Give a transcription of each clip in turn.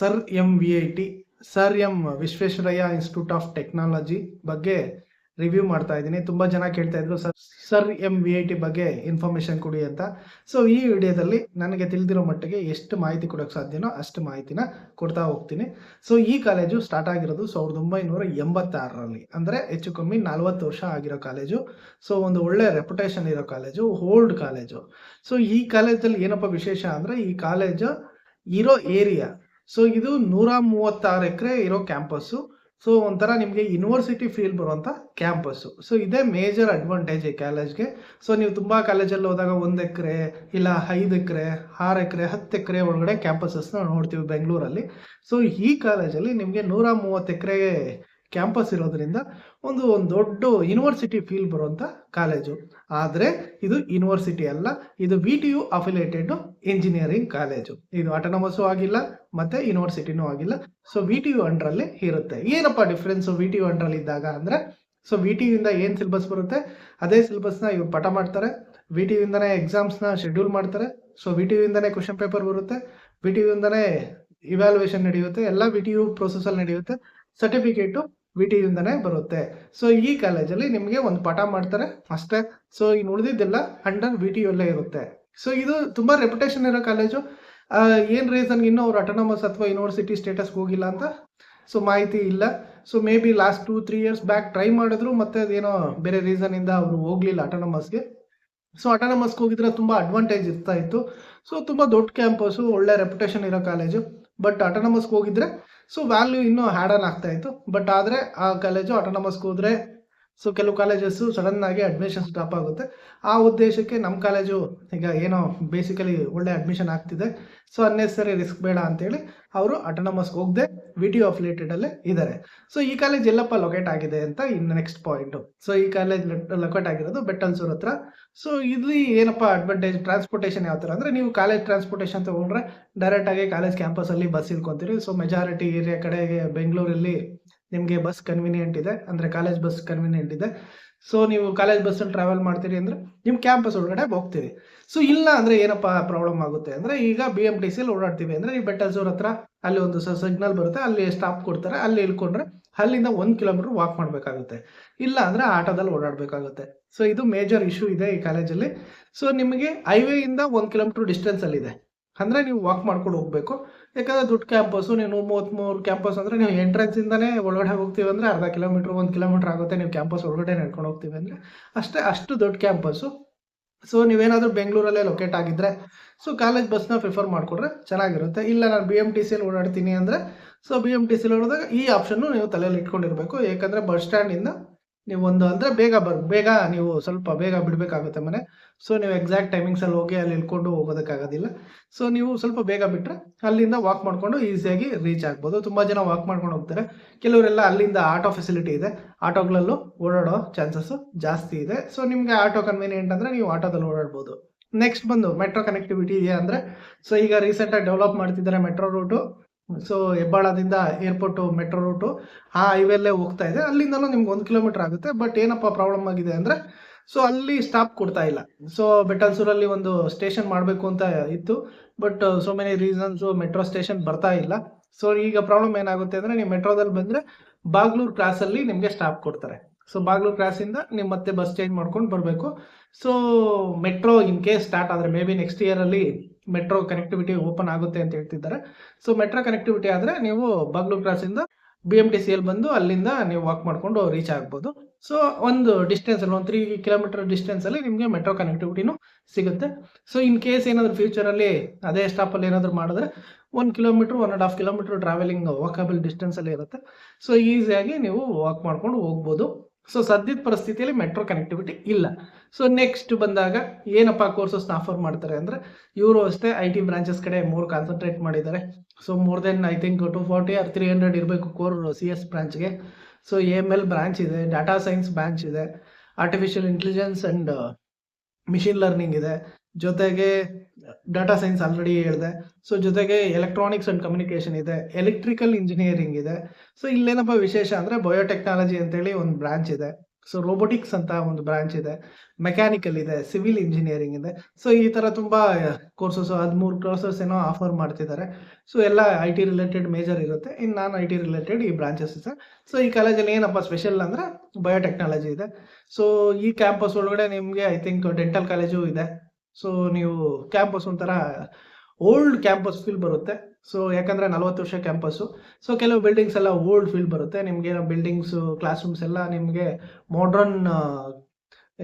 Sir M V I T sir M Visvesvaraya institute of technology ಬಗ್ಗೆ review ಮಾಡ್ತಾ ಇದ್ದೀನಿ. ತುಂಬ ಜನ ಕೇಳ್ತಾ ಇದ್ರು sir M V I T ಬಗ್ಗೆ ಇನ್ಫಾರ್ಮೇಶನ್ ಕೊಡಿ ಅಂತ. ಸೊ ಈ ವಿಡಿಯೋದಲ್ಲಿ ನನಗೆ ತಿಳಿದಿರೋ ಮಟ್ಟಿಗೆ ಎಷ್ಟು ಮಾಹಿತಿ ಕೊಡೋಕ್ಕೆ ಸಾಧ್ಯನೋ ಅಷ್ಟು ಮಾಹಿತಿನ ಕೊಡ್ತಾ ಹೋಗ್ತೀನಿ. ಸೊ ಈ ಕಾಲೇಜು ಸ್ಟಾರ್ಟ್ ಆಗಿರೋದು 1986ರಲ್ಲಿ, ಅಂದರೆ ಹೆಚ್ಚು ಕಮ್ಮಿ 40 ವರ್ಷ ಆಗಿರೋ ಕಾಲೇಜು. ಸೊ ಒಂದು ಒಳ್ಳೆ ರೆಪ್ಯುಟೇಷನ್ ಇರೋ ಕಾಲೇಜು, ಓಲ್ಡ್ ಕಾಲೇಜು. ಸೊ ಈ ಕಾಲೇಜಲ್ಲಿ ಏನಪ್ಪ ವಿಶೇಷ ಅಂದರೆ, ಈ ಕಾಲೇಜು ಇರೋ ಏರಿಯಾ, ಸೊ ಇದು 136 ಎಕರೆ ಇರೋ ಕ್ಯಾಂಪಸ್ಸು. ಸೊ ಒಂಥರ ನಿಮಗೆ ಯೂನಿವರ್ಸಿಟಿ ಫೀಲ್ ಬರುವಂಥ ಕ್ಯಾಂಪಸ್ಸು. ಸೊ ಇದೇ ಮೇಜರ್ ಅಡ್ವಾಂಟೇಜ್ ಈ ಕಾಲೇಜ್ಗೆ. ಸೊ ನೀವು ತುಂಬ ಕಾಲೇಜಲ್ಲಿ ಹೋದಾಗ 1 ಎಕರೆ ಇಲ್ಲ 5 ಎಕರೆ 6 ಎಕರೆ 10 ಎಕರೆ ಒಳಗಡೆ ಕ್ಯಾಂಪಸಸ್ನ ನೋಡ್ತೀವಿ ಬೆಂಗಳೂರಲ್ಲಿ. ಸೊ ಈ ಕಾಲೇಜಲ್ಲಿ ನಿಮಗೆ 130 ಎಕರೆ ಕ್ಯಾಂಪಸ್ ಇರೋದ್ರಿಂದ ಒಂದು ದೊಡ್ಡ ಯೂನಿವರ್ಸಿಟಿ ಫೀಲ್ ಬರುವಂಥ ಕಾಲೇಜು. ಆದರೆ ಇದು ಯೂನಿವರ್ಸಿಟಿ ಅಲ್ಲ, ಇದು VTU ಅಫಿಲಿಯೇಟೆಡ್ ಇಂಜಿನಿಯರಿಂಗ್ ಕಾಲೇಜು. ಇದು ಆಟೋನಮಸ್ಸು ಆಗಿಲ್ಲ ಮತ್ತು ಯೂನಿವರ್ಸಿಟಿನೂ ಆಗಿಲ್ಲ. ಸೊ VTU ಅಂಡ್ರಲ್ಲಿ ಇರುತ್ತೆ. ಏನಪ್ಪ ಡಿಫ್ರೆನ್ಸು VTU ಅಂಡ್ರಲ್ಲಿ ಇದ್ದಾಗ ಅಂದರೆ, ಸೊ VTU ಇಂದ ಏನು ಸಿಲೆಬಸ್ ಬರುತ್ತೆ ಅದೇ ಸಿಲೆಬಸ್ನ ಇವ್ರು ಪಾಠ ಮಾಡ್ತಾರೆ. VTU ಇಂದನೇ ಎಕ್ಸಾಮ್ಸ್ನ ಶೆಡ್ಯೂಲ್ ಮಾಡ್ತಾರೆ. ಸೊ VTU ಇಂದನೇ ಕ್ವಶನ್ ಪೇಪರ್ ಬರುತ್ತೆ, VTU ಇಂದನೇ ಇವ್ಯಾಲ್ಯೂಯೇಷನ್ ನಡೆಯುತ್ತೆ, ಎಲ್ಲ VTU ಪ್ರೋಸೆಸಲ್ಲಿ ನಡೆಯುತ್ತೆ. ಸರ್ಟಿಫಿಕೇಟು VTU ಇಂದನೇ ಬರುತ್ತೆ. ಸೊ ಈ ಕಾಲೇಜಲ್ಲಿ ನಿಮಗೆ ಒಂದು ಪಾಠ ಮಾಡ್ತಾರೆ ಅಷ್ಟೇ. ಸೊ ಇನ್ನು ಉಳಿದಿದ್ದೆಲ್ಲ ಅಂಡರ್ VTU ಅಲ್ಲೇ ಇರುತ್ತೆ. ಸೊ ಇದು ತುಂಬ ರೆಪ್ಯುಟೇಷನ್ ಇರೋ ಕಾಲೇಜು. ಏನು ರೀಸನ್ಗೆ ಇನ್ನೂ ಅವ್ರು ಆಟೋನಮಸ್ ಅಥವಾ ಯೂನಿವರ್ಸಿಟಿ ಸ್ಟೇಟಸ್ಗೆ ಹೋಗಿಲ್ಲ ಅಂತ ಸೊ ಮಾಹಿತಿ ಇಲ್ಲ. So may be last 2-3 years back try ಮಾಡಿದ್ರು, ಮತ್ತೆ ಅದೇನೋ ಬೇರೆ ರೀಸನಿಂದ ಅವರು ಹೋಗಲಿಲ್ಲ ಆಟೋನಮಸ್ಗೆ. ಸೊ ಆಟೋನಮಸ್ಗೆ ಹೋಗಿದ್ರೆ ತುಂಬ ಅಡ್ವಾಂಟೇಜ್ ಇರ್ತಾ ಇತ್ತು. ಸೊ ತುಂಬ ದೊಡ್ಡ ಕ್ಯಾಂಪಸ್ಸು, ಒಳ್ಳೆ ರೆಪ್ಯುಟೇಷನ್ ಇರೋ ಕಾಲೇಜು. ಬಟ್ ಆಟೋನಮಸ್ಗೆ ಹೋಗಿದ್ರೆ ಸೊ ವ್ಯಾಲ್ಯೂ ಇನ್ನೂ ಹ್ಯಾಡ್ ಆನ್ ಆಗ್ತಾ ಇತ್ತು. ಬಟ್ ಆದರೆ ಆ ಕಾಲೇಜು ಆಟೋನಮಸ್ಗೆ ಹೋದರೆ ಸೊ ಕೆಲವು ಕಾಲೇಜಸ್ಸು ಸಡನ್ನಾಗಿ ಅಡ್ಮಿಷನ್ ಸ್ಟಾಪ್ ಆಗುತ್ತೆ. ಆ ಉದ್ದೇಶಕ್ಕೆ ನಮ್ಮ ಕಾಲೇಜು ಈಗ ಏನೋ ಬೇಸಿಕಲಿ ಒಳ್ಳೆ ಅಡ್ಮಿಷನ್ ಆಗ್ತಿದೆ, ಸೊ ಅನ್ನೆಸರಿ ರಿಸ್ಕ್ ಬೇಡ ಅಂತೇಳಿ ಅವರು ಆಟೋನಮಸ್ಗೆ ಹೋಗದೆ VTU ಅಫಿಲಿಯೇಟೆಡಲ್ಲೇ ಇದ್ದಾರೆ. ಸೊ ಈ ಕಾಲೇಜ್ ಎಲ್ಲಪ್ಪ ಲೊಕೇಟ್ ಆಗಿದೆ ಅಂತ ಇನ್ನು ನೆಕ್ಸ್ಟ್ ಪಾಯಿಂಟು. ಸೊ ಈ ಕಾಲೇಜ್ ಲೊಕೇಟ್ ಆಗಿರೋದು ಬೆಟ್ಟಲ್ಸೂರ್ ಹತ್ರ. ಸೊ ಇಲ್ಲಿ ಏನಪ್ಪ ಅಡ್ವಾಂಟೇಜ್, ಟ್ರಾನ್ಸ್ಪೋರ್ಟೇಷನ್ ಯಾವ ಥರ ಅಂದರೆ, ನೀವು ಕಾಲೇಜ್ ಟ್ರಾನ್ಸ್ಪೋರ್ಟೇಷನ್ ತೊಗೊಂಡ್ರೆ ಡೈರೆಕ್ಟಾಗಿ ಕಾಲೇಜ್ ಕ್ಯಾಂಪಸಲ್ಲಿ ಬಸ್ ಇಳ್ಕೊತೀರಿ. ಸೊ ಮೆಜಾರಿಟಿ ಏರಿಯಾ ಕಡೆಗೆ ಬೆಂಗಳೂರಲ್ಲಿ ನಿಮಗೆ ಬಸ್ ಕನ್ವೀನಿಯೆಂಟ್ ಇದೆ, ಅಂದರೆ ಕಾಲೇಜ್ ಬಸ್ ಕನ್ವೀನಿಯೆಂಟ್ ಇದೆ. ಸೊ ನೀವು ಕಾಲೇಜ್ ಬಸ್ಸಲ್ಲಿ ಟ್ರಾವೆಲ್ ಮಾಡ್ತೀರಿ ಅಂದರೆ ನಿಮ್ಮ ಕ್ಯಾಂಪಸ್ ಒಳಗಡೆ ಹೋಗ್ತೀರಿ. ಸೊ ಇಲ್ಲ ಅಂದರೆ ಏನಪ್ಪ ಪ್ರಾಬ್ಲಮ್ ಆಗುತ್ತೆ ಅಂದರೆ, ಈಗ BMTCಯಲ್ಲಿ ಓಡಾಡ್ತೀವಿ ಅಂದರೆ ನೀವು ಬೆಟ್ಟಲ್ಸೂರ್ ಹತ್ರ ಅಲ್ಲಿ ಒಂದು ಸಿಗ್ನಲ್ ಬರುತ್ತೆ, ಅಲ್ಲಿ ಸ್ಟಾಪ್ ಕೊಡ್ತಾರೆ, ಅಲ್ಲಿ ಇಳ್ಕೊಂಡ್ರೆ ಅಲ್ಲಿಂದ 1 ಕಿಲೋಮೀಟ್ರ್ ವಾಕ್ ಮಾಡಬೇಕಾಗುತ್ತೆ. ಇಲ್ಲ ಅಂದರೆ ಆಟೋದಲ್ಲಿ ಓಡಾಡಬೇಕಾಗುತ್ತೆ. ಸೊ ಇದು ಮೇಜರ್ ಇಶ್ಯೂ ಇದೆ ಈ ಕಾಲೇಜಲ್ಲಿ. ಸೊ ನಿಮಗೆ ಹೈವೇಯಿಂದ 1 ಕಿಲೋಮೀಟ್ರ್ ಡಿಸ್ಟೆನ್ಸಲ್ಲಿದೆ, ಅಂದರೆ ನೀವು ವಾಕ್ ಮಾಡ್ಕೊಂಡು ಹೋಗಬೇಕು. ಯಾಕಂದರೆ ದೊಡ್ಡ ಕ್ಯಾಂಪಸ್ಸು, ನೀವು 33 ಕ್ಯಾಂಪಸ್ ಅಂದರೆ ನೀವು ಎಂಟ್ರೆನ್ಸಿಂದನೇ ಒಳಗಡೆ ಹೋಗ್ತೀವಿ ಅಂದರೆ ಅರ್ಧ ಕಿಲೋಮೀಟ್ರ್ 1 ಕಿಲೋಮೀಟ್ರ್ ಆಗುತ್ತೆ. ನೀವು ಕ್ಯಾಂಪಸ್ ಒಳಗಡೆ ನಡ್ಕೊಂಡು ಹೋಗ್ತೀವಿ ಅಂದರೆ ಅಷ್ಟು ದೊಡ್ಡ ಕ್ಯಾಂಪಸ್ಸು. ಸೊ ನೀವೇನಾದರೂ ಬೆಂಗಳೂರಲ್ಲೇ ಲೊಕೇಟ್ ಆಗಿದ್ದರೆ ಸೊ ಕಾಲೇಜ್ ಬಸ್ನ ಪ್ರಿಫರ್ ಮಾಡಿಕೊಂಡ್ರೆ ಚೆನ್ನಾಗಿರುತ್ತೆ. ಇಲ್ಲ ನಾನು BMTCಯಲ್ಲಿ ಓಡಾಡ್ತೀನಿ ಅಂದರೆ ಸೊ BMTCಯಲ್ಲಿ ಓಡಿದಾಗ ಈ ಆಪ್ಷನ್ನು ನೀವು ತಲೆಯಲ್ಲಿ ಇಟ್ಕೊಂಡಿರಬೇಕು. ಯಾಕಂದರೆ ಬಸ್ ಸ್ಟ್ಯಾಂಡಿಂದ ನೀವು ಅಂದರೆ ಬೇಗ ನೀವು ಸ್ವಲ್ಪ ಬೇಗ ಬಿಡಬೇಕಾಗುತ್ತೆ ಮನೆ. ಸೊ ನೀವು ಎಕ್ಸಾಕ್ಟ್ ಟೈಮಿಂಗ್ಸಲ್ಲಿ ಹೋಗಿ ಅಲ್ಲಿ ಇಳ್ಕೊಂಡು ಹೋಗೋದಕ್ಕಾಗೋದಿಲ್ಲ. ಸೊ ನೀವು ಸ್ವಲ್ಪ ಬೇಗ ಬಿಟ್ಟರೆ ಅಲ್ಲಿಂದ ವಾಕ್ ಮಾಡಿಕೊಂಡು ಈಸಿಯಾಗಿ ರೀಚ್ ಆಗ್ಬೋದು. ತುಂಬ ಜನ ವಾಕ್ ಮಾಡ್ಕೊಂಡು ಹೋಗ್ತಾರೆ. ಕೆಲವರೆಲ್ಲ ಅಲ್ಲಿಂದ ಆಟೋ ಫೆಸಿಲಿಟಿ ಇದೆ, ಆಟೋಗಳಲ್ಲೂ ಓಡಾಡೋ ಚಾನ್ಸಸ್ಸು ಜಾಸ್ತಿ ಇದೆ. ಸೊ ನಿಮಗೆ ಆಟೋ ಕನ್ವೀನಿಯೆಂಟ್ ಅಂದರೆ ನೀವು ಆಟೋದಲ್ಲಿ ಓಡಾಡ್ಬೋದು. ನೆಕ್ಸ್ಟ್ ಬಂದು ಮೆಟ್ರೋ ಕನೆಕ್ಟಿವಿಟಿ ಇದೆ ಅಂದರೆ, ಸೊ ಈಗ ರೀಸೆಂಟಾಗಿ ಡೆವಲಪ್ ಮಾಡ್ತಿದ್ದಾರೆ ಮೆಟ್ರೋ ರೂಟು. ಸೊ ಹೆಬ್ಬಾಳದಿಂದ ಏರ್ಪೋರ್ಟು ಮೆಟ್ರೋ ರೂಟು ಆ ಹೈವೇಲ್ಲೇ ಹೋಗ್ತಾ ಇದೆ. ಅಲ್ಲಿಂದಲೂ ನಿಮ್ಗೆ 1 ಕಿಲೋಮೀಟ್ರ್ ಆಗುತ್ತೆ. ಬಟ್ ಏನಪ್ಪ ಪ್ರಾಬ್ಲಮ್ ಆಗಿದೆ ಅಂದರೆ, ಸೊ ಅಲ್ಲಿ ಸ್ಟಾಪ್ ಕೊಡ್ತಾ ಇಲ್ಲ. ಸೊ ಬೆಟ್ಟಲ್ಸೂರಲ್ಲಿ ಒಂದು ಸ್ಟೇಷನ್ ಮಾಡಬೇಕು ಅಂತ ಇತ್ತು, but so many reasons metro station ಬರ್ತಾ ಇಲ್ಲ. ಸೊ ಈಗ ಪ್ರಾಬ್ಲಮ್ ಏನಾಗುತ್ತೆ ಅಂದರೆ, ನೀವು ಮೆಟ್ರೋದಲ್ಲಿ ಬಂದರೆ ಬಾಗ್ಲೂರು ಕ್ರಾಸಲ್ಲಿ ನಿಮಗೆ ಸ್ಟಾಪ್ ಕೊಡ್ತಾರೆ. ಸೊ ಬಾಗ್ಲೂರು ಕ್ರಾಸಿಂದ ನೀವು ಮತ್ತೆ ಬಸ್ ಚೇಂಜ್ ಮಾಡ್ಕೊಂಡು ಬರಬೇಕು. So metro in case start ಆದರೆ ಮೇ ಬಿ ನೆಕ್ಸ್ಟ್ ಇಯರಲ್ಲಿ ಮೆಟ್ರೋ ಕನೆಕ್ಟಿವಿಟಿ ಓಪನ್ ಆಗುತ್ತೆ ಅಂತ ಹೇಳ್ತಿದ್ದಾರೆ. ಸೊ ಮೆಟ್ರೋ ಕನೆಕ್ಟಿವಿಟಿ ಆದರೆ ನೀವು ಬಾಗ್ಲೂರು ಕ್ರಾಸಿಂದ BMTCಯಲ್ಲಿ ಬಂದು ಅಲ್ಲಿಂದ ನೀವು ವಾಕ್ ಮಾಡಿಕೊಂಡು ರೀಚ್ ಆಗ್ಬೋದು. ಸೊ ಒಂದು ಡಿಸ್ಟೆನ್ಸಲ್ಲಿ 3 ಕಿಲೋಮೀಟರ್ ಡಿಸ್ಟೆನ್ಸಲ್ಲಿ ನಿಮಗೆ ಮೆಟ್ರೋ ಕನೆಕ್ಟಿವಿಟಿನೂ ಸಿಗುತ್ತೆ. ಸೊ ಇನ್ ಕೇಸ್ ಏನಾದರೂ ಫ್ಯೂಚರಲ್ಲಿ ಅದೇ ಸ್ಟಾಪಲ್ಲಿ ಏನಾದರೂ ಮಾಡಿದ್ರೆ 1 ಕಿಲೋಮೀಟ್ರ್ 1.5 ಕಿಲೋಮೀಟ್ರ್ ಟ್ರಾವೆಲಿಂಗ್ ವಾಕಬಲ್ ಡಿಸ್ಟೆನ್ಸಲ್ಲಿ ಇರುತ್ತೆ. ಸೊ ಈಸಿಯಾಗಿ ನೀವು ವಾಕ್ ಮಾಡ್ಕೊಂಡು ಹೋಗ್ಬೋದು. ಸೊ ಸದ್ಯದ ಪರಿಸ್ಥಿತಿಯಲ್ಲಿ ಮೆಟ್ರೋ ಕನೆಕ್ಟಿವಿಟಿ ಇಲ್ಲ. ಸೊ ನೆಕ್ಸ್ಟ್ ಬಂದಾಗ ಏನಪ್ಪ ಕೋರ್ಸಸ್ನ ಆಫರ್ ಮಾಡ್ತಾರೆ ಅಂದರೆ, ಇವರು ಅಷ್ಟೇ IT ಬ್ರಾಂಚಸ್ ಕಡೆ ಮೋರ್ ಕಾನ್ಸಂಟ್ರೇಟ್ ಮಾಡಿದ್ದಾರೆ. So more than I think 240 or 300 ಇರಬೇಕು ಕೋರ್ CS ಬ್ರಾಂಚ್ಗೆ. ಸೊ AML ಬ್ರಾಂಚ್ ಇದೆ, ಡಾಟಾ ಸೈನ್ಸ್ ಬ್ರಾಂಚ್ ಇದೆ, artificial intelligence and machine learning ಇದೆ, ಜೊತೆಗೆ ಡಾಟಾ ಸೈನ್ಸ್ ಆಲ್ರೆಡಿ ಹೇಳಿದೆ. ಸೊ ಜೊತೆಗೆ ಎಲೆಕ್ಟ್ರಾನಿಕ್ಸ್ ಆ್ಯಂಡ್ ಕಮ್ಯುನಿಕೇಷನ್ ಇದೆ, ಎಲೆಕ್ಟ್ರಿಕಲ್ ಇಂಜಿನಿಯರಿಂಗ್ ಇದೆ. ಸೊ ಇಲ್ಲೇನಪ್ಪ ವಿಶೇಷ ಅಂದರೆ ಬಯೋಟೆಕ್ನಾಲಜಿ ಅಂತೇಳಿ ಒಂದು ಬ್ರಾಂಚ್ ಇದೆ. ಸೊ ರೋಬೋಟಿಕ್ಸ್ ಅಂತ ಒಂದು ಬ್ರಾಂಚ್ ಇದೆ, ಮೆಕ್ಯಾನಿಕಲ್ ಇದೆ, ಸಿವಿಲ್ ಇಂಜಿನಿಯರಿಂಗ್ ಇದೆ. ಸೊ ಈ ತರ ತುಂಬಾ ಕೋರ್ಸಸ್ 13 ಕೋರ್ಸಸ್ ಏನೋ ಆಫರ್ ಮಾಡ್ತಿದ್ದಾರೆ. ಸೊ ಎಲ್ಲ IT ರಿಲೇಟೆಡ್ ಮೇಜರ್ ಇರುತ್ತೆ. ಇನ್ನು ನಾನ್ IT ರಿಲೇಟೆಡ್ ಈ ಬ್ರಾಂಚಸ್ ಇದೆ. ಸೊ ಈ ಕಾಲೇಜಲ್ಲಿ ಏನಪ್ಪ ಸ್ಪೆಷಲ್ ಅಂದ್ರೆ ಬಯೋಟೆಕ್ನಾಲಜಿ ಇದೆ. ಸೊ ಈ ಕ್ಯಾಂಪಸ್ ಒಳಗಡೆ ನಿಮ್ಗೆ ಐ ಥಿಂಕ್ ಡೆಂಟಲ್ ಕಾಲೇಜು ಇದೆ. ಸೊ ನೀವು ಕ್ಯಾಂಪಸ್ ಒಂಥರ ಓಲ್ಡ್ ಕ್ಯಾಂಪಸ್ ಫೀಲ್ ಬರುತ್ತೆ. ಸೊ ಯಾಕಂದ್ರೆ 40 ವರ್ಷ ಕ್ಯಾಂಪಸ್ಸು. ಸೊ ಕೆಲವು ಬಿಲ್ಡಿಂಗ್ಸ್ ಎಲ್ಲ ಓಲ್ಡ್ ಫೀಲ್ ಬರುತ್ತೆ ನಿಮ್ಗೆ. ಬಿಲ್ಡಿಂಗ್ಸ್, ಕ್ಲಾಸ್ ರೂಮ್ಸ್ ಎಲ್ಲ ನಿಮ್ಗೆ ಮಾಡ್ರನ್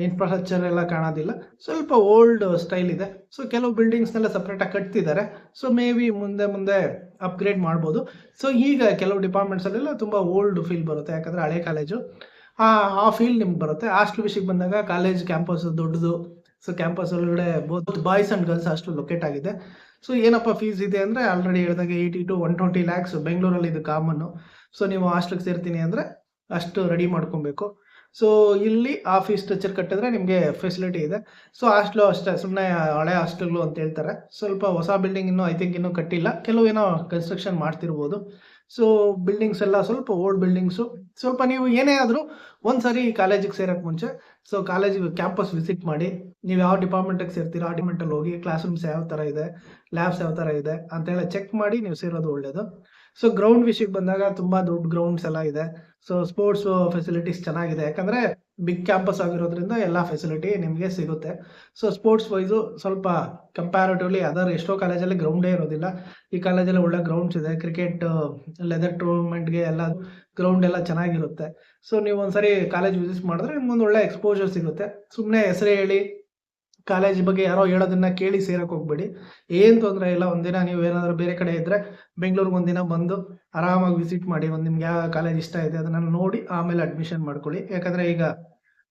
ಇನ್ಫ್ರಾಸ್ಟ್ರಕ್ಚರ್ ಎಲ್ಲ ಕಾಣೋದಿಲ್ಲ, ಸ್ವಲ್ಪ ಓಲ್ಡ್ ಸ್ಟೈಲ್ ಇದೆ. ಸೊ ಕೆಲವು ಬಿಲ್ಡಿಂಗ್ಸ್ನೆಲ್ಲ ಸಪ್ರೇಟಾಗಿ ಕಟ್ತಿದ್ದಾರೆ. ಸೊ ಮೇ ಬಿ ಮುಂದೆ ಅಪ್ಗ್ರೇಡ್ ಮಾಡ್ಬೋದು. ಸೊ ಈಗ ಕೆಲವು ಡಿಪಾರ್ಟ್ಮೆಂಟ್ಸಲ್ಲೆಲ್ಲ ತುಂಬ ಓಲ್ಡ್ ಫೀಲ್ ಬರುತ್ತೆ, ಯಾಕಂದರೆ ಹಳೆ ಕಾಲೇಜು. ಆ ಫೀಲ್ ನಿಮ್ಗೆ ಬರುತ್ತೆ. ಹಾಸ್ಟೆಲ್ ವಿಷಯಕ್ಕೆ ಬಂದಾಗ ಕಾಲೇಜ್ ಕ್ಯಾಂಪಸ್ ದೊಡ್ಡದು. ಸೊ ಕ್ಯಾಂಪಸ್ ಒಳಗಡೆ both boys and girls hostel locate ಆಗಿದೆ. ಸೊ ಏನಪ್ಪ ಫೀಸ್ ಇದೆ ಅಂದರೆ ಆಲ್ರೆಡಿ ಹೇಳಿದಾಗ 80 to 120 lakhs. ಬೆಂಗಳೂರಲ್ಲಿ ಇದು ಕಾಮನ್ನು. ಸೊ ನೀವು ಹಾಸ್ಟೆಲ್ಗೆ ಸೇರ್ತೀನಿ ಅಂದರೆ ಅಷ್ಟು ರೆಡಿ ಮಾಡ್ಕೊಬೇಕು. ಸೊ ಇಲ್ಲಿ ಆ ಫೀಸ್ ಸ್ಟ್ರಕ್ಚರ್ ಕಟ್ಟಿದ್ರೆ ನಿಮಗೆ ಫೆಸಿಲಿಟಿ ಇದೆ. ಸೊ ಹಾಸ್ಟೆಲು ಅಷ್ಟೇ, ಸುಮ್ಮನೆ ಹಳೆ ಹಾಸ್ಟೆಲ್ಗಳು ಅಂತ ಹೇಳ್ತಾರೆ. ಸ್ವಲ್ಪ ಹೊಸ ಬಿಲ್ಡಿಂಗ್ ಇನ್ನೂ ಐ ಥಿಂಕ್ ಇನ್ನೂ ಕಟ್ಟಿಲ್ಲ, ಕೆಲವು ಏನೋ ಕನ್ಸ್ಟ್ರಕ್ಷನ್ ಮಾಡ್ತಿರ್ಬೋದು. ಸೊ ಬಿಲ್ಡಿಂಗ್ಸ್ ಎಲ್ಲ ಸ್ವಲ್ಪ ಓಲ್ಡ್ ಬಿಲ್ಡಿಂಗ್ಸು. ಸ್ವಲ್ಪ ನೀವು ಏನೇ ಆದರೂ ಒಂದ್ಸರಿ ಕಾಲೇಜಿಗೆ ಸೇರೋಕ್ಕೆ ಮುಂಚೆ ಸೊ ಕಾಲೇಜಿಗೆ ಕ್ಯಾಂಪಸ್ ವಿಸಿಟ್ ಮಾಡಿ. ನೀವು ಯಾವ ಡಿಪಾರ್ಟ್ಮೆಂಟಿಗೆ ಸೇರ್ತೀರೋ ಆ ಡಿಪಾರ್ಟ್ಮೆಂಟಲ್ಲಿ ಹೋಗಿ ಕ್ಲಾಸ್ ರೂಮ್ಸ್ ಯಾವ ಥರ ಇದೆ, ಲ್ಯಾಬ್ಸ್ ಯಾವ ಥರ ಇದೆ ಅಂತೆಲ್ಲ ಚೆಕ್ ಮಾಡಿ ನೀವು ಸೇರೋದು ಒಳ್ಳೆಯದು. ಸೊ ಗ್ರೌಂಡ್ ವಿಷಯಕ್ಕೆ ಬಂದಾಗ ತುಂಬ ದೊಡ್ಡ ಗ್ರೌಂಡ್ಸ್ ಎಲ್ಲ ಇದೆ. ಸೊ ಸ್ಪೋರ್ಟ್ಸ್ ಫೆಸಿಲಿಟೀಸ್ ಚೆನ್ನಾಗಿದೆ, ಯಾಕಂದರೆ ಬಿಗ್ ಕ್ಯಾಂಪಸ್ ಆಗಿರೋದ್ರಿಂದ ಎಲ್ಲ ಫೆಸಿಲಿಟಿ ನಿಮಗೆ ಸಿಗುತ್ತೆ. ಸೊ ಸ್ಪೋರ್ಟ್ಸ್ ವೈಸು ಸ್ವಲ್ಪ ಕಂಪ್ಯಾರಿಟಿವ್ಲಿ ಅದರ್ ಎಷ್ಟೋ ಕಾಲೇಜಲ್ಲಿ ಗ್ರೌಂಡೇ ಇರೋದಿಲ್ಲ. ಈ ಕಾಲೇಜಲ್ಲಿ ಒಳ್ಳೆ ಗ್ರೌಂಡ್ಸ್ ಇದೆ. ಕ್ರಿಕೆಟ್, ಲೆದರ್ ಟೂರ್ನಮೆಂಟ್ಗೆ ಎಲ್ಲ ಗ್ರೌಂಡ್ ಎಲ್ಲ ಚೆನ್ನಾಗಿರುತ್ತೆ. ಸೊ ನೀವು ಒಂದ್ಸರಿ ಕಾಲೇಜ್ ವಿಸಿಟ್ ಮಾಡಿದ್ರೆ ನಿಮ್ಗೊಂದು ಒಳ್ಳೆ ಎಕ್ಸ್ಪೋಜರ್ ಸಿಗುತ್ತೆ. ಸುಮ್ಮನೆ ಹೆಸರೇ ಹೇಳಿ ಕಾಲೇಜ್ ಬಗ್ಗೆ ಯಾರೋ ಹೇಳೋದನ್ನ ಕೇಳಿ ಸೇರಕ್ಕೆ ಹೋಗ್ಬೇಡಿ. ಏನು ತೊಂದರೆ ಇಲ್ಲ. ಒಂದಿನ ನೀವು ಏನಾದರೂ ಬೇರೆ ಕಡೆ ಇದ್ದರೆ ಬೆಂಗಳೂರಿಗೆ ಒಂದಿನ ಬಂದು ಆರಾಮಾಗಿ ವಿಸಿಟ್ ಮಾಡಿ. ನಿಮ್ಗೆ ಯಾವ ಕಾಲೇಜ್ ಇಷ್ಟ ಇದೆ ಅದನ್ನು ನೋಡಿ ಆಮೇಲೆ ಅಡ್ಮಿಷನ್ ಮಾಡ್ಕೊಳ್ಳಿ. ಯಾಕಂದರೆ ಈಗ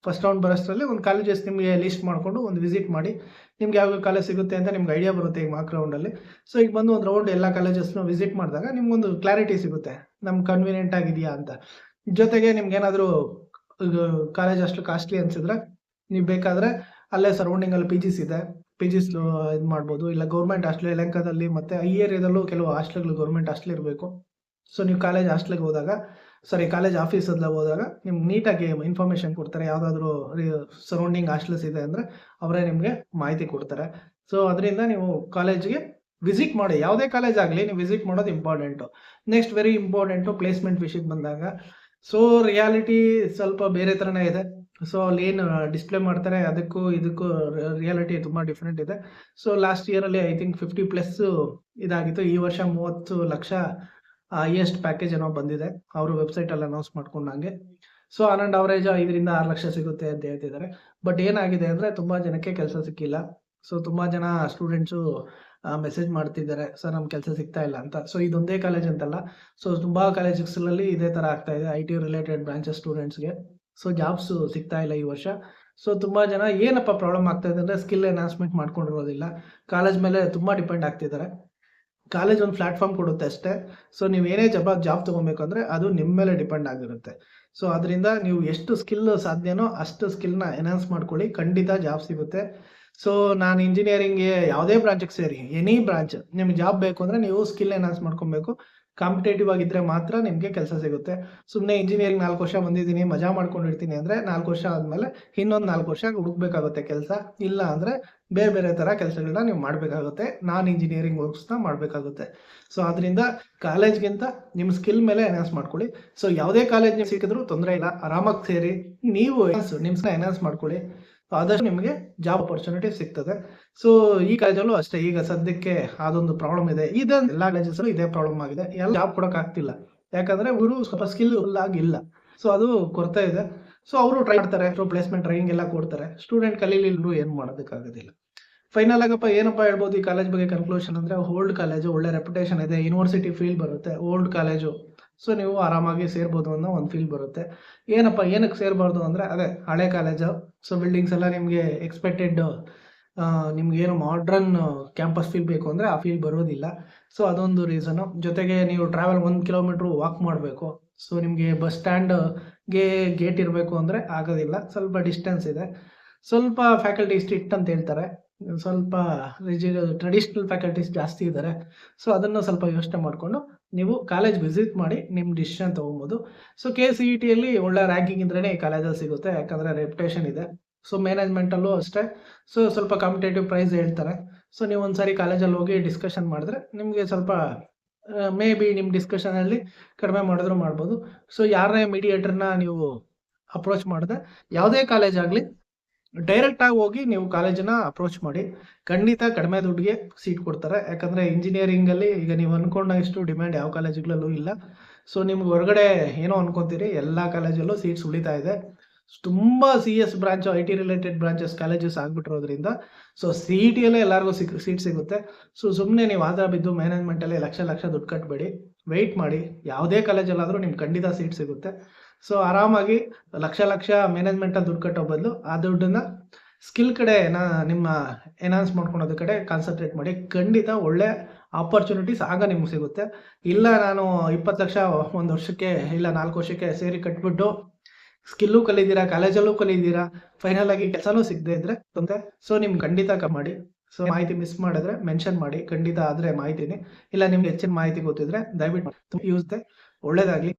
ಫಸ್ಟ್ ರೌಂಡ್ ಬರೋಷ್ಟರಲ್ಲಿ ಒಂದು ಕಾಲೇಜಸ್ ನಿಮಗೆ ಲಿಸ್ಟ್ ಮಾಡಿಕೊಂಡು ಒಂದು ವಿಸಿಟ್ ಮಾಡಿ. ನಿಮ್ಗೆ ಯಾವ ಕಾಲೇಜ್ ಸಿಗುತ್ತೆ ಅಂತ ನಿಮ್ಗೆ ಐಡಿಯಾ ಬರುತ್ತೆ ಈಗ ಮಾರ್ಕ್ ರೌಂಡಲ್ಲಿ. ಸೊ ಈಗ ಬಂದು ಒಂದು ರೌಂಡ್ ಎಲ್ಲ ಕಾಲೇಜಸ್ನ ವಿಸಿಟ್ ಮಾಡಿದಾಗ ನಿಮ್ಗೊಂದು ಕ್ಲಾರಿಟಿ ಸಿಗುತ್ತೆ, ನಮ್ಗೆ ಕನ್ವೀನಿಯೆಂಟ್ ಆಗಿದೆಯಾ ಅಂತ. ಜೊತೆಗೆ ನಿಮ್ಗೇನಾದರೂ ಕಾಲೇಜ್ ಅಷ್ಟು ಕಾಸ್ಟ್ಲಿ ಅನಿಸಿದ್ರೆ ನೀವು ಬೇಕಾದರೆ ಅಲ್ಲೇ ಸರೌಂಡಿಂಗಲ್ಲಿ PGs ಇದೆ, PGs ಇದು ಮಾಡ್ಬೋದು. ಇಲ್ಲ ಗೌರ್ಮೆಂಟ್ ಹಾಸ್ಟೆಲ್ ಯಲಹಂಕದಲ್ಲಿ ಮತ್ತು ಈ ಏರಿಯಾದಲ್ಲೂ ಕೆಲವು ಹಾಸ್ಟೆಲ್ಗಳು ಗೌರ್ಮೆಂಟ್ ಹಾಸ್ಟೆಲ್ ಇರಬೇಕು. ಸೊ ನೀವು ಕಾಲೇಜ್ ಹಾಸ್ಟೆಲ್ಗೆ ಹೋದಾಗ, ಕಾಲೇಜ್ ಆಫೀಸಲ್ಲಿ ಹೋದಾಗ ನಿಮ್ಗೆ ನೀಟಾಗಿ ಇನ್ಫಾರ್ಮೇಷನ್ ಕೊಡ್ತಾರೆ. ಯಾವುದಾದ್ರೂ ಸರೌಂಡಿಂಗ್ ಹಾಸ್ಟೆಲ್ಸ್ ಇದೆ ಅಂದರೆ ಅವರೇ ನಿಮಗೆ ಮಾಹಿತಿ ಕೊಡ್ತಾರೆ. ಸೊ ಅದರಿಂದ ನೀವು ಕಾಲೇಜಿಗೆ ವಿಸಿಟ್ ಮಾಡಿ. ಯಾವುದೇ ಕಾಲೇಜ್ ಆಗಲಿ ನೀವು ವಿಸಿಟ್ ಮಾಡೋದು important. Next very important placement ವಿಷಯಕ್ಕೆ ಬಂದಾಗ ಸೊ ರಿಯಾಲಿಟಿ ಸ್ವಲ್ಪ ಬೇರೆ ಥರನೇ ಇದೆ. ಸೊ ಅಲ್ಲಿ ಏನು ಡಿಸ್ಪ್ಲೇ ಮಾಡ್ತಾರೆ ಅದಕ್ಕೂ ಇದಕ್ಕೂ ರಿಯಾಲಿಟಿ ತುಂಬ ಡಿಫ್ರೆಂಟ್ ಇದೆ. ಸೊ ಲಾಸ್ಟ್ ಇಯರಲ್ಲಿ ಐ ಥಿಂಕ್ 50+ ಇದಾಗಿತ್ತು. ಈ ವರ್ಷ 30 ಲಕ್ಷ ಹೈಯೆಸ್ಟ್ ಪ್ಯಾಕೇಜ್ ಏನೋ ಬಂದಿದೆ, ಅವರು ವೆಬ್ಸೈಟಲ್ಲಿ ಅನೌನ್ಸ್ ಮಾಡ್ಕೊಂಡಂಗೆ. ಸೊ ಆನ್ ಆ್ಯಂಡ್ ಅವರೇಜ್ 5 ರಿಂದ 6 ಲಕ್ಷ ಸಿಗುತ್ತೆ ಅಂತ ಹೇಳ್ತಿದ್ದಾರೆ. ಬಟ್ ಏನಾಗಿದೆ ಅಂದರೆ ತುಂಬ ಜನಕ್ಕೆ ಕೆಲಸ ಸಿಕ್ಕಿಲ್ಲ. ಸೊ ತುಂಬ ಜನ ಸ್ಟೂಡೆಂಟ್ಸು ಮೆಸೇಜ್ ಮಾಡ್ತಿದ್ದಾರೆ, ಸರ್ ನಮ್ಗೆ ಕೆಲಸ ಸಿಗ್ತಾ ಇಲ್ಲ ಅಂತ. ಸೊ ಇದೊಂದೇ ಕಾಲೇಜ್ ಅಂತಲ್ಲ, ಸೊ ತುಂಬ ಕಾಲೇಜಸ್ಗಳಲ್ಲಿ ಇದೇ ಥರ ಆಗ್ತಾ ಇದೆ. IT ರಿಲೇಟೆಡ್ ಬ್ರಾಂಚಸ್ ಸ್ಟೂಡೆಂಟ್ಸ್ಗೆ ಸೊ ಜಾಬ್ಸು ಸಿಗ್ತಾ ಇಲ್ಲ ಈ ವರ್ಷ. ಸೊ ತುಂಬ ಜನ ಏನಪ್ಪ ಪ್ರಾಬ್ಲಮ್ ಆಗ್ತಾ ಇದೆ ಅಂದರೆ ಸ್ಕಿಲ್ ಎನ್ಹಾನ್ಸ್ಮೆಂಟ್ ಮಾಡ್ಕೊಂಡಿರೋದಿಲ್ಲ, ಕಾಲೇಜ್ ಮೇಲೆ ತುಂಬ ಡಿಪೆಂಡ್ ಆಗ್ತಿದ್ದಾರೆ. ಕಾಲೇಜ್ ಒಂದು ಪ್ಲಾಟ್ಫಾರ್ಮ್ ಕೊಡುತ್ತೆ ಅಷ್ಟೇ. ಸೊ ನೀವು ಏನೇ ಜಾಬ್ ತೊಗೊಬೇಕು ಅಂದರೆ ಅದು ನಿಮ್ಮ ಮೇಲೆ ಡಿಪೆಂಡ್ ಆಗಿರುತ್ತೆ. ಸೊ ಅದರಿಂದ ನೀವು ಎಷ್ಟು ಸ್ಕಿಲ್ ಸಾಧ್ಯನೋ ಅಷ್ಟು ಸ್ಕಿಲ್ನ ಎನ್ಹಾನ್ಸ್ ಮಾಡ್ಕೊಳ್ಳಿ, ಖಂಡಿತ ಜಾಬ್ ಸಿಗುತ್ತೆ. ಸೊ ನಾನು ಇಂಜಿನಿಯರಿಂಗ್ಗೆ ಯಾವುದೇ ಬ್ರಾಂಚಿಗೆ ಸೇರಿ, ಎನಿ ಬ್ರಾಂಚ್ ನಿಮ್ಗೆ ಜಾಬ್ ಬೇಕು ಅಂದರೆ ನೀವು ಸ್ಕಿಲ್ ಎನ್ಹಾನ್ಸ್ ಮಾಡ್ಕೊಬೇಕು. ಕಾಂಪಿಟೇಟಿವ್ ಆಗಿದ್ದರೆ ಮಾತ್ರ ನಿಮಗೆ ಕೆಲಸ ಸಿಗುತ್ತೆ. ಸುಮ್ಮನೆ ಇಂಜಿನಿಯರಿಂಗ್ 4 ವರ್ಷ ಬಂದಿದ್ದೀನಿ ಮಜಾ ಮಾಡ್ಕೊಂಡಿರ್ತೀನಿ ಅಂದರೆ 4 ವರ್ಷ ಆದಮೇಲೆ ಇನ್ನೊಂದು 4 ವರ್ಷ ಹುಡುಕ್ಬೇಕಾಗುತ್ತೆ ಕೆಲಸ. ಇಲ್ಲ ಅಂದರೆ ಬೇರೆ ಬೇರೆ ಥರ ಕೆಲಸಗಳನ್ನ ನೀವು ಮಾಡಬೇಕಾಗುತ್ತೆ, ನಾನ್ ಇಂಜಿನಿಯರಿಂಗ್ ವರ್ಕ್ಸ್ನ ಮಾಡಬೇಕಾಗುತ್ತೆ. ಸೊ ಅದರಿಂದ ಕಾಲೇಜ್ಗಿಂತ ನಿಮ್ಮ ಸ್ಕಿಲ್ ಮೇಲೆ ಎನ್ಹಾನ್ಸ್ ಮಾಡ್ಕೊಳ್ಳಿ. ಸೊ ಯಾವುದೇ ಕಾಲೇಜ್ ನಿಮ್ಗೆ ಸಿಕ್ಕಿದ್ರೂ ತೊಂದರೆ ಇಲ್ಲ, ಆರಾಮಾಗಿ ಸೇರಿ ನೀವು ನಿಮ್ಸ್ನ ಎನ್ಹಾನ್ಸ್ ಮಾಡ್ಕೊಳ್ಳಿ. ಆದಷ್ಟು ನಿಮಗೆ ಜಾಬ್ ಅಪರ್ಚುನಿಟಿ ಸಿಗ್ತದೆ. ಸೊ ಈ ಕಾಲೇಜಲ್ಲೂ ಅಷ್ಟೇ, ಈಗ ಸದ್ಯಕ್ಕೆ ಅದೊಂದು ಪ್ರಾಬ್ಲಮ್ ಇದೆ. ಇದೊಂದು ಎಲ್ಲ ಕಾಲೇಜಸ್ಸಲ್ಲೂ ಇದೇ ಪ್ರಾಬ್ಲಮ್ ಆಗಿದೆ, ಎಲ್ಲ ಜಾಬ್ ಕೊಡೋಕ್ಕಾಗ್ತಿಲ್ಲ. ಯಾಕಂದರೆ ಇವರು ಸ್ವಲ್ಪ ಸ್ಕಿಲ್ ಆಗಿಲ್ಲ, ಸೊ ಅದು ಕೊರತೆ ಇದೆ. ಸೊ ಅವರು ಟ್ರೈ ಮಾಡ್ತಾರೆ, ಪ್ಲೇಸ್ಮೆಂಟ್ ಟ್ರೈನಿಂಗ್ ಎಲ್ಲ ಕೊಡ್ತಾರೆ. ಸ್ಟೂಡೆಂಟ್ ಕಲೀಲಿಲ್ಲೂ ಏನು ಮಾಡೋದಕ್ಕಾಗೋದಿಲ್ಲ. ಫೈನಲ್ ಆಗಪ್ಪ ಏನಪ್ಪ ಹೇಳ್ಬೋದು ಈ ಕಾಲೇಜ್ ಬಗ್ಗೆ ಕನ್ಕ್ಲೂಷನ್ ಅಂದರೆ, ಓಲ್ಡ್ ಕಾಲೇಜು, ಒಳ್ಳೆ ರೆಪ್ಯುಟೇಷನ್ ಇದೆ, ಯೂನಿವರ್ಸಿಟಿ ಫೀಲ್ ಬರುತ್ತೆ, ಓಲ್ಡ್ ಕಾಲೇಜು. ಸೊ ನೀವು ಆರಾಮಾಗಿ ಸೇರ್ಬೋದು ಅನ್ನೋ ಒಂದು ಫೀಲ್ ಬರುತ್ತೆ. ಏನಕ್ಕೆ ಸೇರಬಾರ್ದು ಅಂದರೆ ಅದೇ ಹಳೆ ಕಾಲೇಜು. ಸೊ ಬಿಲ್ಡಿಂಗ್ಸ್ ಎಲ್ಲ ನಿಮಗೆ ಎಕ್ಸ್ಪೆಕ್ಟೆಡ್ ನಿಮ್ಗೇನು ಮಾಡ್ರನ್ ಕ್ಯಾಂಪಸ್ ಫೀಲ್ ಬೇಕು ಅಂದರೆ ಆ ಫೀಲ್ ಬರೋದಿಲ್ಲ. ಸೊ ಅದೊಂದು ರೀಸನು. ಜೊತೆಗೆ ನೀವು ಟ್ರಾವೆಲ್ 1 ಕಿಲೋಮೀಟ್ರ್ ವಾಕ್ ಮಾಡಬೇಕು. ಸೊ ನಿಮಗೆ ಬಸ್ ಸ್ಟ್ಯಾಂಡ್ಗೆ ಗೇಟ್ ಇರಬೇಕು ಅಂದರೆ ಆಗೋದಿಲ್ಲ, ಸ್ವಲ್ಪ ಡಿಸ್ಟೆನ್ಸ್ ಇದೆ. ಸ್ವಲ್ಪ ಫ್ಯಾಕಲ್ಟಿ ಸ್ಟ್ರಿಕ್ಟ್ ಅಂತ ಹೇಳ್ತಾರೆ, ಸ್ವಲ್ಪ ಟ್ರೆಡಿಷ್ನಲ್ ಫ್ಯಾಕಲ್ಟೀಸ್ ಜಾಸ್ತಿ ಇದ್ದಾರೆ. ಸೊ ಅದನ್ನು ಸ್ವಲ್ಪ ಯೋಚನೆ ಮಾಡಿಕೊಂಡು ನೀವು ಕಾಲೇಜ್ ವಿಸಿಟ್ ಮಾಡಿ ನಿಮ್ಮ ಡಿಸಿಷನ್ ತೊಗೊಬೋದು. ಸೊ KCETಯಲ್ಲಿ ಒಳ್ಳೆ ರ್ಯಾಂಕಿಂಗ್ ಇದ್ರೇ ಈ ಕಾಲೇಜಲ್ಲಿ ಸಿಗುತ್ತೆ, ಯಾಕಂದರೆ ರೆಪ್ಯುಟೇಷನ್ ಇದೆ. ಸೊ ಮ್ಯಾನೇಜ್ಮೆಂಟಲ್ಲೂ ಅಷ್ಟೇ. ಸೊ ಸ್ವಲ್ಪ ಕಾಂಪಿಟೇಟಿವ್ ಪ್ರೈಸ್ ಹೇಳ್ತಾರೆ. ಸೊ ನೀವು ಒಂದ್ಸರಿ ಕಾಲೇಜಲ್ಲಿ ಹೋಗಿ ಡಿಸ್ಕಷನ್ ಮಾಡಿದ್ರೆ ನಿಮಗೆ ಸ್ವಲ್ಪ ಮೇ ಬಿ ನಿಮ್ಮ ಡಿಸ್ಕಷನಲ್ಲಿ ಕಡಿಮೆ ಮಾಡಿದ್ರು ಮಾಡ್ಬೋದು. ಸೊ ಯಾರನ್ನೇ ಮೀಡಿಯೇಟರ್ನ ನೀವು ಅಪ್ರೋಚ್ ಮಾಡಿದ್ರೆ ಯಾವುದೇ ಕಾಲೇಜ್ ಆಗಲಿ ಡೈರೆಕ್ಟಾಗಿ ಹೋಗಿ ನೀವು ಕಾಲೇಜನ್ನ ಅಪ್ರೋಚ್ ಮಾಡಿ, ಖಂಡಿತ ಕಡಿಮೆ ದುಡ್ಡಿಗೆ ಸೀಟ್ ಕೊಡ್ತಾರೆ. ಯಾಕಂದರೆ ಇಂಜಿನಿಯರಿಂಗಲ್ಲಿ ಈಗ ನೀವು ಅಂದ್ಕೊಂಡಷ್ಟು ಡಿಮ್ಯಾಂಡ್ ಯಾವ ಕಾಲೇಜುಗಳಲ್ಲೂ ಇಲ್ಲ. ಸೊ ನಿಮ್ಗೆ ಹೊರಗಡೆ ಏನೋ ಅನ್ಕೊತೀರಿ, ಎಲ್ಲ ಕಾಲೇಜಲ್ಲೂ ಸೀಟ್ಸ್ ಉಳಿತಾ ಇದೆ. ತುಂಬ CS branch, IT related branches colleges ಆಗಿಬಿಟ್ಟಿರೋದ್ರಿಂದ ಸೊ CETಯಲ್ಲೇ ಎಲ್ಲರಿಗೂ ಸೀಟ್ ಸಿಗುತ್ತೆ. ಸೊ ಸುಮ್ಮನೆ ನೀವು ಆಧಾರ ಬಿದ್ದು ಮ್ಯಾನೇಜ್ಮೆಂಟಲ್ಲಿ ಲಕ್ಷ ಲಕ್ಷ ದುಡ್ಡು ಕಟ್ಟಬೇಡಿ, ವೆಯ್ಟ್ ಮಾಡಿ. ಯಾವುದೇ ಕಾಲೇಜಲ್ಲಾದರೂ ನಿಮ್ಗೆ ಖಂಡಿತ ಸೀಟ್ ಸಿಗುತ್ತೆ. ಸೊ ಆರಾಮಾಗಿ ಲಕ್ಷ ಲಕ್ಷ ಮ್ಯಾನೇಜ್ಮೆಂಟಲ್ಲಿ ದುಡ್ಡು ಕಟ್ಟೋ ಬದಲು ಆ ದುಡ್ಡನ್ನು ಸ್ಕಿಲ್ ಕಡೆ ನಿಮ್ಮ ಎನ್ಹಾನ್ಸ್ ಮಾಡ್ಕೊಳೋದ್ರ ಕಡೆ ಕಾನ್ಸಂಟ್ರೇಟ್ ಮಾಡಿ. ಖಂಡಿತ ಒಳ್ಳೆ ಆಪರ್ಚುನಿಟೀಸ್ ಆಗ ನಿಮ್ಗೆ ಸಿಗುತ್ತೆ. ಇಲ್ಲ ನಾನು 20 ಲಕ್ಷ ಒಂದು ವರ್ಷಕ್ಕೆ ಇಲ್ಲ 4 ವರ್ಷಕ್ಕೆ ಸೇರಿ ಕಟ್ಬಿಟ್ಟು ಸ್ಕಿಲ್ಲು ಕಲಿದ್ದೀರಾ, ಕಾಲೇಜಲ್ಲೂ ಕಲಿದ್ದೀರಾ, ಫೈನಲ್ ಆಗಿ ಕೆಲಸನೂ ಸಿಗದೆ ಇದ್ರೆ ತೊಂದರೆ. ಸೊ ನಿಮ್ಗೆ ಖಂಡಿತ ಮಾಡಿ. ಸೊ ಮಾಹಿತಿ ಮಿಸ್ ಮಾಡಿದ್ರೆ ಮೆನ್ಷನ್ ಮಾಡಿ, ಖಂಡಿತ ಆದರೆ ಮಾಹಿತಿನಿ. ಇಲ್ಲ ನಿಮ್ಗೆ ಹೆಚ್ಚಿನ ಮಾಹಿತಿ ಗೊತ್ತಿದ್ರೆ ದಯವಿಟ್ಟು ಯೂಸ್ ಒಳ್ಳೇದಾಗಲಿ.